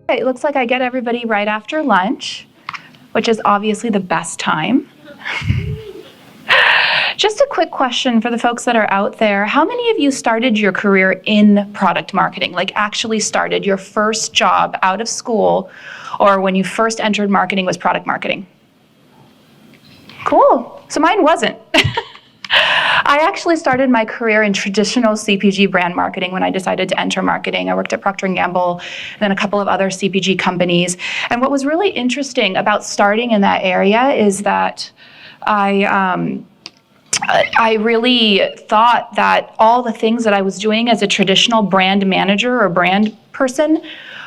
It looks like I get everybody right after lunch, which is obviously the best time. Just a quick question for the folks that are out there. How many of you started your career in product marketing, like actually started your first job out of school or when you first entered marketing was product marketing? Cool. So mine wasn't. I actually started my career in traditional CPG brand marketing when I decided to enter marketing. I worked at Procter & Gamble and then a couple of other CPG companies. And what was really interesting about starting in that area is that I really thought that all the things that I was doing as a traditional brand manager or brand person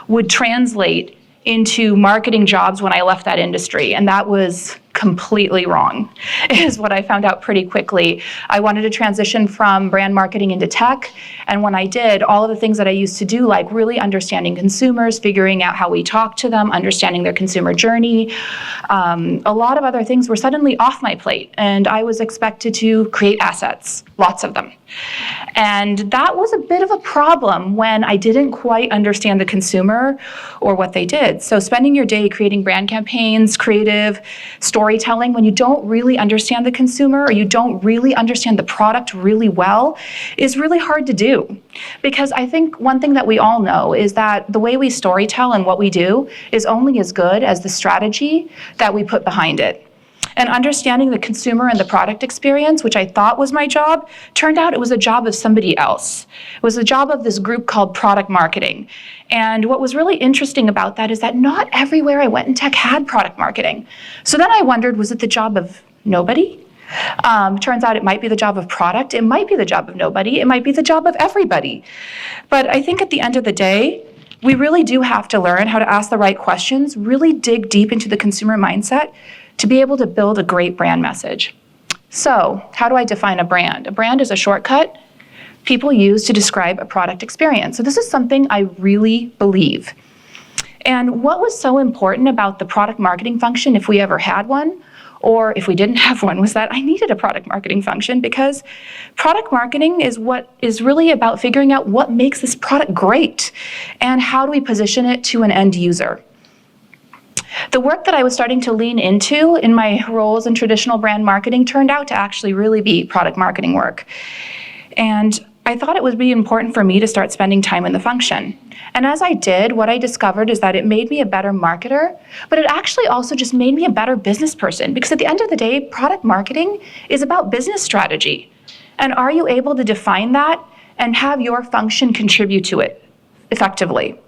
would translate into marketing jobs when I left that industry. And that was completely wrong, is what I found out pretty quickly. I wanted to transition from brand marketing into tech, and when I did, all of the things that I used to do, like really understanding consumers, figuring out how we talk to them, understanding their consumer journey, a lot of other things were suddenly off my plate, and I was expected to create assets, lots of them. And that was a bit of a problem when I didn't quite understand the consumer or what they did. So spending your day creating brand campaigns, creative storytelling, when you don't really understand the consumer or you don't really understand the product really well, is really hard to do. Because I think one thing that we all know is that the way we storytell and what we do is only as good as the strategy that we put behind it. And understanding the consumer and the product experience, which I thought was my job, turned out it was a job of somebody else. It was a job of this group called product marketing. And what was really interesting about that is that not everywhere I went in tech had product marketing. So then I wondered, was it the job of nobody? Turns out it might be the job of product, it might be the job of nobody, it might be the job of everybody. But I think at the end of the day, we really do have to learn how to ask the right questions, really dig deep into the consumer mindset, to be able to build a great brand message. So, how do I define a brand? A brand is a shortcut people use to describe a product experience. So this is something I really believe. And what was so important about the product marketing function, if we ever had one, or if we didn't have one, was that I needed a product marketing function, because product marketing is what is really about figuring out what makes this product great and how do we position it to an end user. The work that I was starting to lean into in my roles in traditional brand marketing turned out to actually really be product marketing work. And I thought it would be important for me to start spending time in the function. And as I did, what I discovered is that it made me a better marketer, but it actually also just made me a better business person, because at the end of the day, product marketing is about business strategy. And are you able to define that and have your function contribute to it effectively?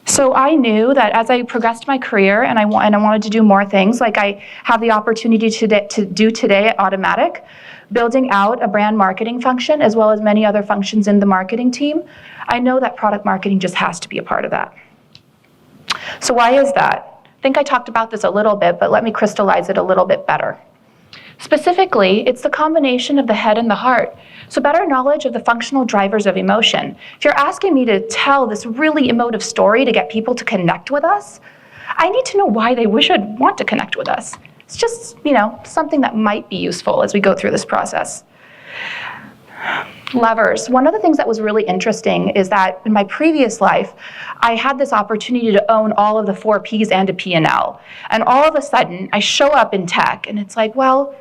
So I knew that as I progressed my career and I wanted to do more things, like I have the opportunity to do today at Automatic, building out a brand marketing function as well as many other functions in the marketing team, I know that product marketing just has to be a part of that. So why is that? I think I talked about this a little bit, but let me crystallize it a little bit better. Specifically, it's the combination of the head and the heart. So better knowledge of the functional drivers of emotion. If you're asking me to tell this really emotive story to get people to connect with us, I need to know why they should want to connect with us. It's just, something that might be useful as we go through this process. Levers. One of the things that was really interesting is that in my previous life, I had this opportunity to own all of the 4 Ps and a P&L. And all of a sudden, I show up in tech, and it's like, well,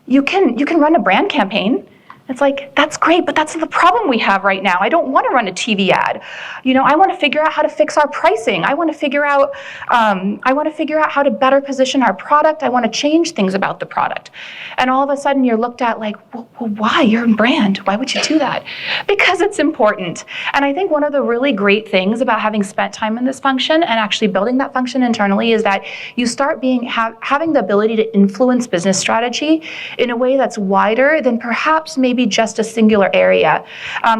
you can run a brand campaign. It's like, that's great, but that's the problem we have right now. I don't want to run a TV ad. I want to figure out how to fix our pricing. I want to figure out how to better position our product. I want to change things about the product. And all of a sudden you're looked at like, well, why? You're in brand. Why would you do that? Because it's important. And I think one of the really great things about having spent time in this function and actually building that function internally is that you start having the ability to influence business strategy in a way that's wider than perhaps maybe just a singular area.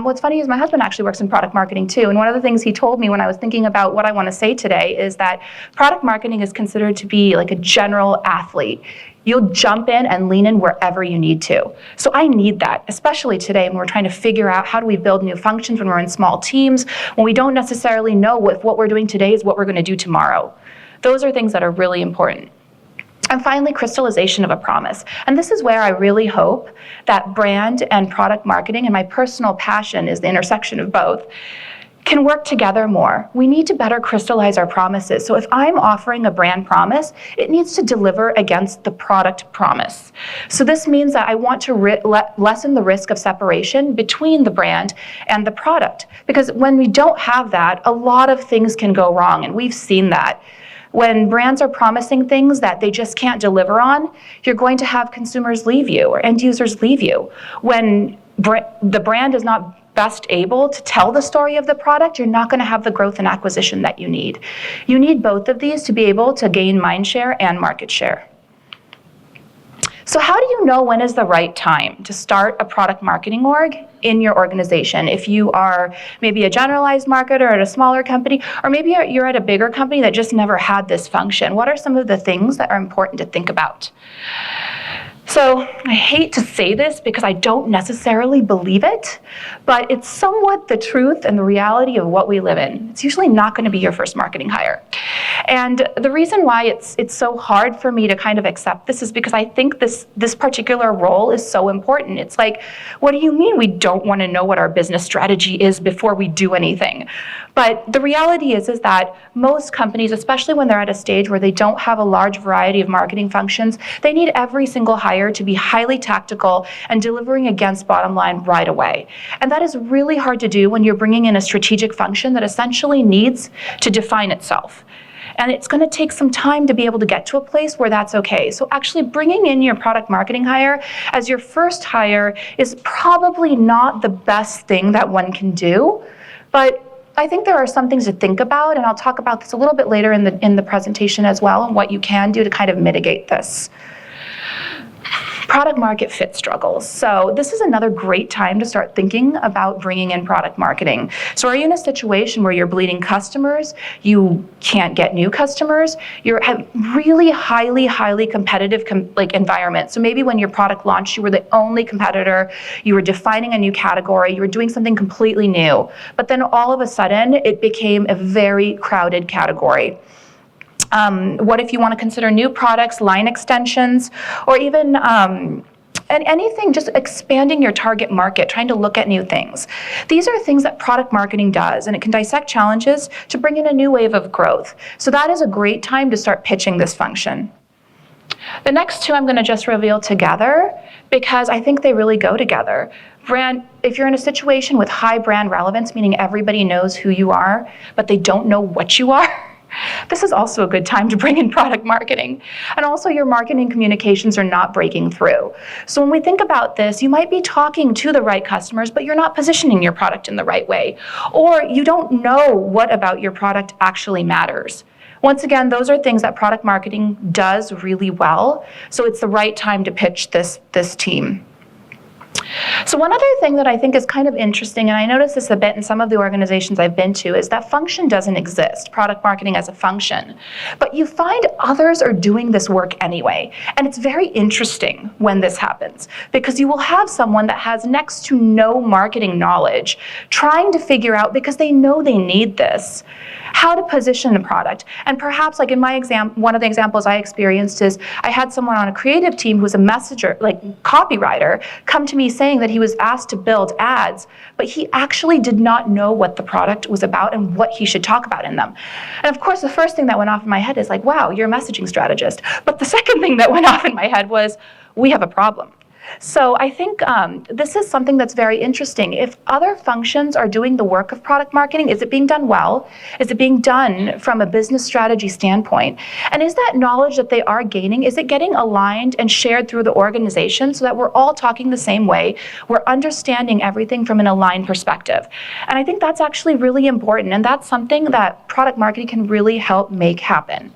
What's funny is my husband actually works in product marketing too, and one of the things he told me when I was thinking about what I want to say today is that product marketing is considered to be like a general athlete. You'll jump in and lean in wherever you need to. So I need that, especially today when we're trying to figure out how do we build new functions when we're in small teams, when we don't necessarily know if what we're doing today is what we're going to do tomorrow. Those are things that are really important. And finally, crystallization of a promise. And this is where I really hope that brand and product marketing, and my personal passion is the intersection of both, can work together more. We need to better crystallize our promises. So if I'm offering a brand promise, it needs to deliver against the product promise. So this means that I want to lessen the risk of separation between the brand and the product. Because when we don't have that, a lot of things can go wrong, and we've seen that. When brands are promising things that they just can't deliver on, you're going to have consumers leave you or end users leave you. When the brand is not best able to tell the story of the product, you're not going to have the growth and acquisition that you need. You need both of these to be able to gain mind share and market share. So how do you know when is the right time to start a product marketing org in your organization? If you are maybe a generalized marketer at a smaller company, or maybe you're at a bigger company that just never had this function, what are some of the things that are important to think about? So I hate to say this because I don't necessarily believe it, but it's somewhat the truth and the reality of what we live in. It's usually not going to be your first marketing hire. And the reason why it's so hard for me to kind of accept this is because I think this particular role is so important. It's like, what do you mean we don't want to know what our business strategy is before we do anything? But the reality is that most companies, especially when they're at a stage where they don't have a large variety of marketing functions, they need every single hire to be highly tactical and delivering against bottom line right away. And that is really hard to do when you're bringing in a strategic function that essentially needs to define itself. And it's going to take some time to be able to get to a place where that's okay. So actually bringing in your product marketing hire as your first hire is probably not the best thing that one can do, but I think there are some things to think about, and I'll talk about this a little bit later in the presentation as well, and what you can do to kind of mitigate this. Product market fit struggles. So this is another great time to start thinking about bringing in product marketing. So are you in a situation where you're bleeding customers, you can't get new customers, you're at really highly competitive environment. So maybe when your product launched, you were the only competitor, you were defining a new category, you were doing something completely new, but then all of a sudden it became a very crowded category. What if you want to consider new products, line extensions, or even and anything, just expanding your target market, trying to look at new things. These are things that product marketing does, and it can dissect challenges to bring in a new wave of growth. So that is a great time to start pitching this function. The next two I'm going to just reveal together because I think they really go together. If you're in a situation with high brand relevance, meaning everybody knows who you are, but they don't know what you are, this is also a good time to bring in product marketing. And also your marketing communications are not breaking through. So when we think about this, you might be talking to the right customers, but you're not positioning your product in the right way. Or you don't know what about your product actually matters. Once again, those are things that product marketing does really well. So it's the right time to pitch this team. So one other thing that I think is kind of interesting, and I notice this a bit in some of the organizations I've been to, is that function doesn't exist, product marketing as a function. But you find others are doing this work anyway. And it's very interesting when this happens, because you will have someone that has next to no marketing knowledge trying to figure out, because they know they need this, how to position the product. And perhaps, like in my one of the examples I experienced is I had someone on a creative team who's a messenger, like copywriter, come to me saying that he was asked to build ads, but he actually did not know what the product was about and what he should talk about in them. And of course, the first thing that went off in my head is like, wow, you're a messaging strategist. But the second thing that went off in my head was, we have a problem. So I think this is something that's very interesting. If other functions are doing the work of product marketing, is it being done well? Is it being done from a business strategy standpoint? And is that knowledge that they are gaining, is it getting aligned and shared through the organization so that we're all talking the same way? We're understanding everything from an aligned perspective. And I think that's actually really important. And that's something that product marketing can really help make happen.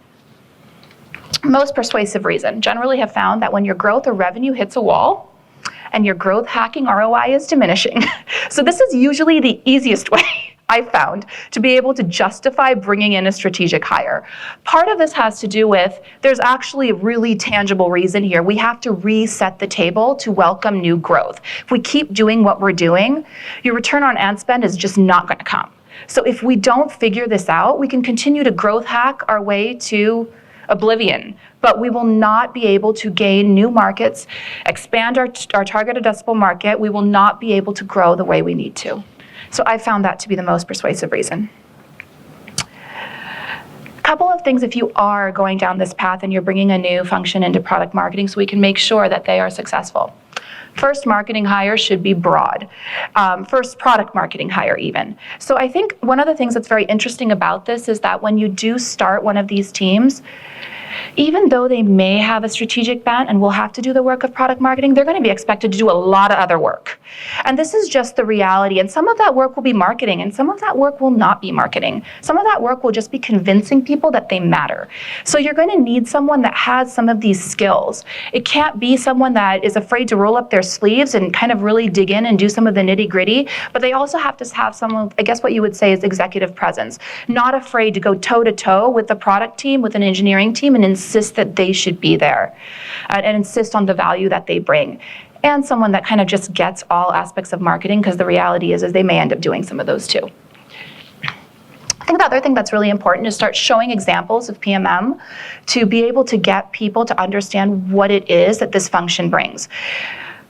Most persuasive reason, generally have found that when your growth or revenue hits a wall and your growth hacking ROI is diminishing. So this is usually the easiest way I've found to be able to justify bringing in a strategic hire. Part of this has to do with, there's actually a really tangible reason here. We have to reset the table to welcome new growth. If we keep doing what we're doing, your return on ad spend is just not going to come. So if we don't figure this out, we can continue to growth hack our way to oblivion, but we will not be able to gain new markets, expand our target addressable market. We will not be able to grow the way we need to. So I found that to be the most persuasive reason. Couple of things if you are going down this path and you're bringing a new function into product marketing so we can make sure that they are successful. First marketing hire should be broad. First product marketing hire even. So I think one of the things that's very interesting about this is that when you do start one of these teams, even though they may have a strategic bent and will have to do the work of product marketing, they're going to be expected to do a lot of other work. And this is just the reality. And some of that work will be marketing, and some of that work will not be marketing. Some of that work will just be convincing people that they matter. So you're going to need someone that has some of these skills. It can't be someone that is afraid to roll up their sleeves and kind of really dig in and do some of the nitty-gritty, but they also have to have someone, I guess what you would say is executive presence, not afraid to go toe-to-toe with the product team, with an engineering team, and insist that they should be there and insist on the value that they bring. And someone that kind of just gets all aspects of marketing, because the reality is they may end up doing some of those too. I think the other thing that's really important is start showing examples of PMM to be able to get people to understand what it is that this function brings.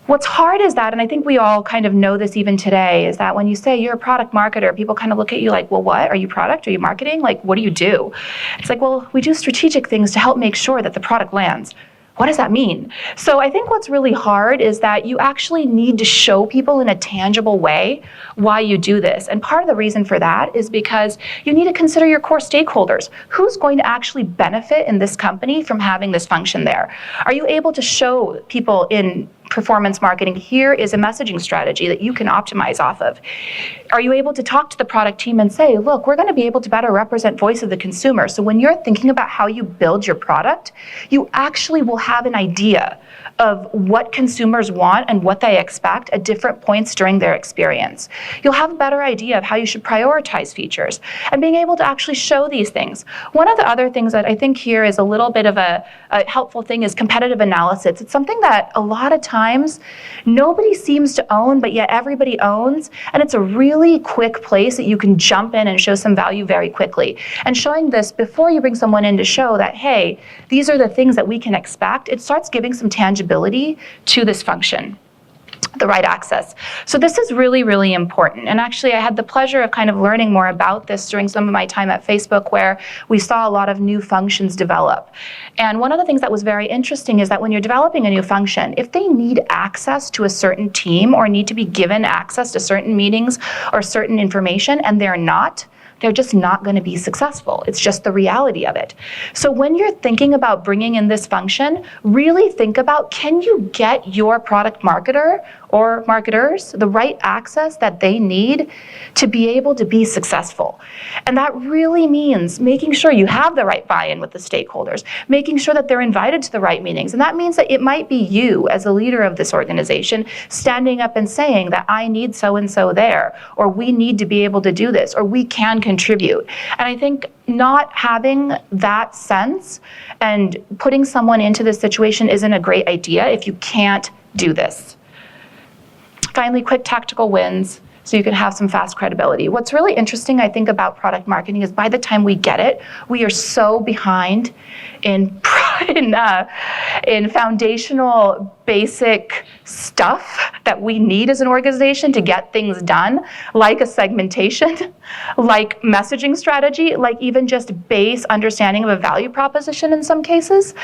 What's hard is that, and I think we all kind of know this even today, is that when you say you're a product marketer, people kind of look at you like, well, what? Are you product? Are you marketing? Like, what do you do? It's like, well, we do strategic things to help make sure that the product lands. What does that mean? So I think what's really hard is that you actually need to show people in a tangible way why you do this. And part of the reason for that is because you need to consider your core stakeholders. Who's going to actually benefit in this company from having this function there? Are you able to show people in performance marketing, here is a messaging strategy that you can optimize off of? Are you able to talk to the product team and say, look, we're going to be able to better represent voice of the consumer. So when you're thinking about how you build your product, you actually will have an idea of what consumers want and what they expect at different points during their experience. You'll have a better idea of how you should prioritize features and being able to actually show these things. One of the other things that I think here is a little bit of a helpful thing is competitive analysis. It's something that a lot of times nobody seems to own, but yet everybody owns, and it's a really quick place that you can jump in and show some value very quickly. And showing this before you bring someone in to show that, hey, these are the things that we can expect, it starts giving some tangibility to this function, the right access. So this is really, really important. And actually, I had the pleasure of kind of learning more about this during some of my time at Facebook, where we saw a lot of new functions develop. And one of the things that was very interesting is that when you're developing a new function, if they need access to a certain team or need to be given access to certain meetings or certain information, and they're just not going to be successful. It's just the reality of it. So when you're thinking about bringing in this function, really think about, can you get your product marketer or marketers the right access that they need to be able to be successful? And that really means making sure you have the right buy-in with the stakeholders, making sure that they're invited to the right meetings. And that means that it might be you as a leader of this organization standing up and saying that I need so-and-so there, or we need to be able to do this, or we can contribute. And I think not having that sense and putting someone into this situation isn't a great idea if you can't do this. Finally, quick tactical wins so you can have some fast credibility. What's really interesting, I think, about product marketing is by the time we get it, we are so behind in foundational basic stuff that we need as an organization to get things done, like a segmentation, like messaging strategy, like even just base understanding of a value proposition in some cases,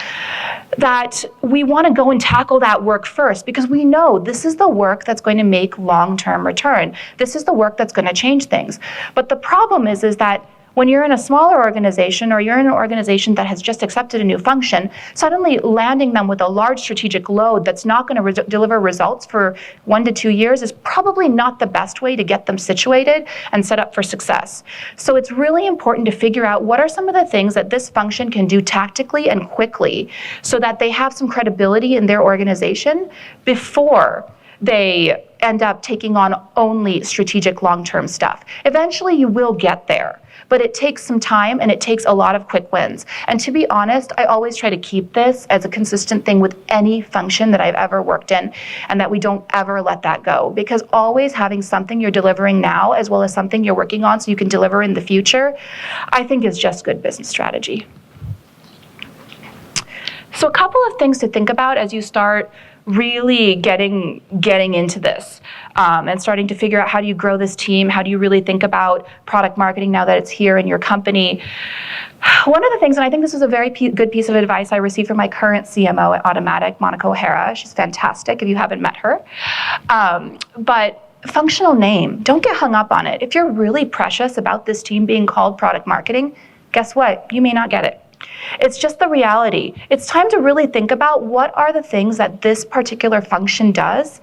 that we want to go and tackle that work first, because we know this is the work that's going to make long-term return. This is the work that's going to change things. But the problem is that when you're in a smaller organization, or you're in an organization that has just accepted a new function, suddenly landing them with a large strategic load that's not going to deliver results for 1 to 2 years is probably not the best way to get them situated and set up for success. So it's really important to figure out what are some of the things that this function can do tactically and quickly so that they have some credibility in their organization before they end up taking on only strategic long-term stuff. Eventually you will get there, but it takes some time and it takes a lot of quick wins. And to be honest, I always try to keep this as a consistent thing with any function that I've ever worked in, and that we don't ever let that go, because always having something you're delivering now as well as something you're working on so you can deliver in the future, I think is just good business strategy. So a couple of things to think about as you start really getting into this and starting to figure out how do you grow this team, how do you really think about product marketing now that it's here in your company. One of the things, and I think this was a very good piece of advice I received from my current CMO at Automatic, Monica O'Hara. She's fantastic if you haven't met her. But functional name, don't get hung up on it. If you're really precious about this team being called product marketing, guess what? You may not get it. It's just the reality. It's time to really think about what are the things that this particular function does,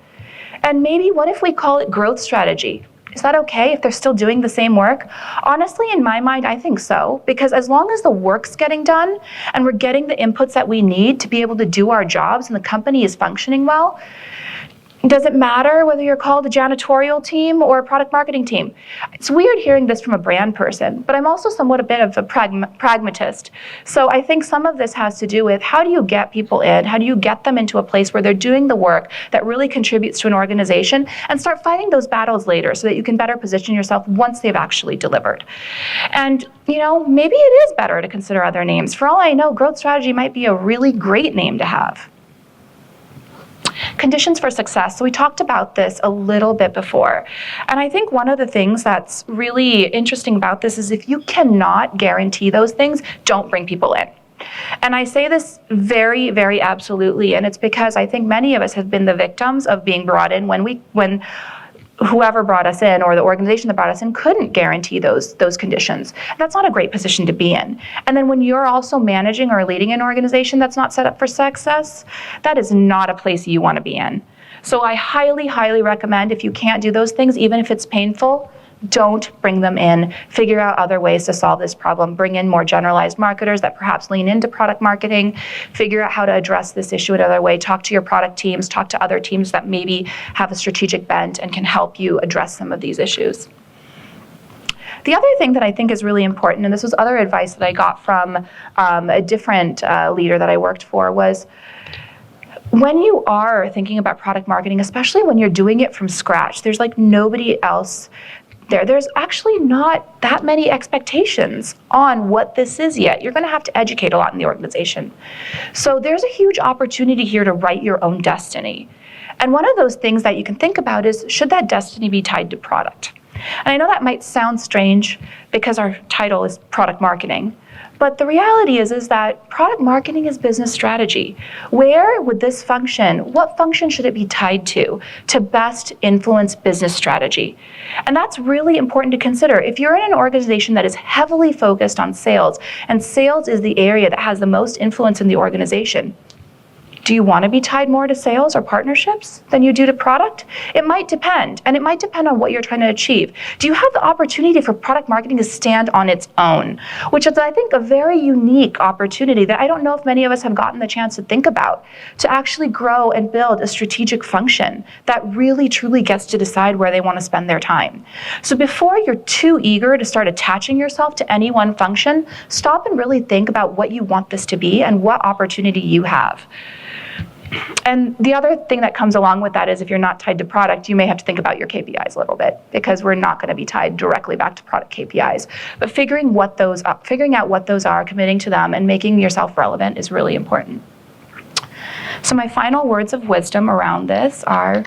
and maybe what if we call it growth strategy? Is that okay if they're still doing the same work? Honestly, in my mind, I think so, because as long as the work's getting done and we're getting the inputs that we need to be able to do our jobs and the company is functioning well, does it matter whether you're called a janitorial team or a product marketing team? It's weird hearing this from a brand person, but I'm also somewhat a bit of a pragmatist. So I think some of this has to do with how do you get people in? How do you get them into a place where they're doing the work that really contributes to an organization and start fighting those battles later so that you can better position yourself once they've actually delivered. And maybe it is better to consider other names. For all I know, growth strategy might be a really great name to have. Conditions for success. So we talked about this a little bit before. And I think one of the things that's really interesting about this is if you cannot guarantee those things, don't bring people in. And I say this very, very absolutely. And it's because I think many of us have been the victims of being brought in when whoever brought us in or the organization that brought us in couldn't guarantee those conditions. That's not a great position to be in. And then when you're also managing or leading an organization that's not set up for success, that is not a place you want to be in. So I highly, highly recommend if you can't do those things, even if it's painful, don't bring them in. Figure out other ways to solve this problem. Bring in more generalized marketers that perhaps lean into product marketing. Figure out how to address this issue another way. Talk to your product teams. Talk to other teams that maybe have a strategic bent and can help you address some of these issues. The other thing that I think is really important, and this was other advice that I got from a different leader that I worked for, was when you are thinking about product marketing, especially when you're doing it from scratch, there's like nobody else there. There's actually not that many expectations on what this is yet. You're going to have to educate a lot in the organization. So there's a huge opportunity here to write your own destiny. And one of those things that you can think about is, should that destiny be tied to product? And I know that might sound strange because our title is product marketing, but the reality is that product marketing is business strategy. Where would this function, what function should it be tied to best influence business strategy? And that's really important to consider. If you're in an organization that is heavily focused on sales, and sales is the area that has the most influence in the organization, do you want to be tied more to sales or partnerships than you do to product? It might depend, and it might depend on what you're trying to achieve. Do you have the opportunity for product marketing to stand on its own, which is, I think, a very unique opportunity that I don't know if many of us have gotten the chance to think about, to actually grow and build a strategic function that really, truly gets to decide where they want to spend their time. So before you're too eager to start attaching yourself to any one function, stop and really think about what you want this to be and what opportunity you have. And the other thing that comes along with that is if you're not tied to product, you may have to think about your KPIs a little bit, because we're not going to be tied directly back to product KPIs. But figuring out what those are, committing to them, and making yourself relevant is really important. So my final words of wisdom around this are,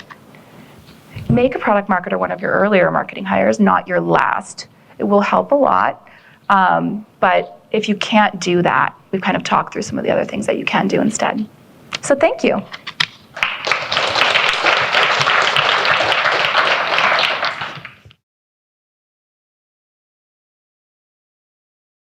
make a product marketer one of your earlier marketing hires, not your last. It will help a lot. But if you can't do that, we've kind of talked through some of the other things that you can do instead. So thank you.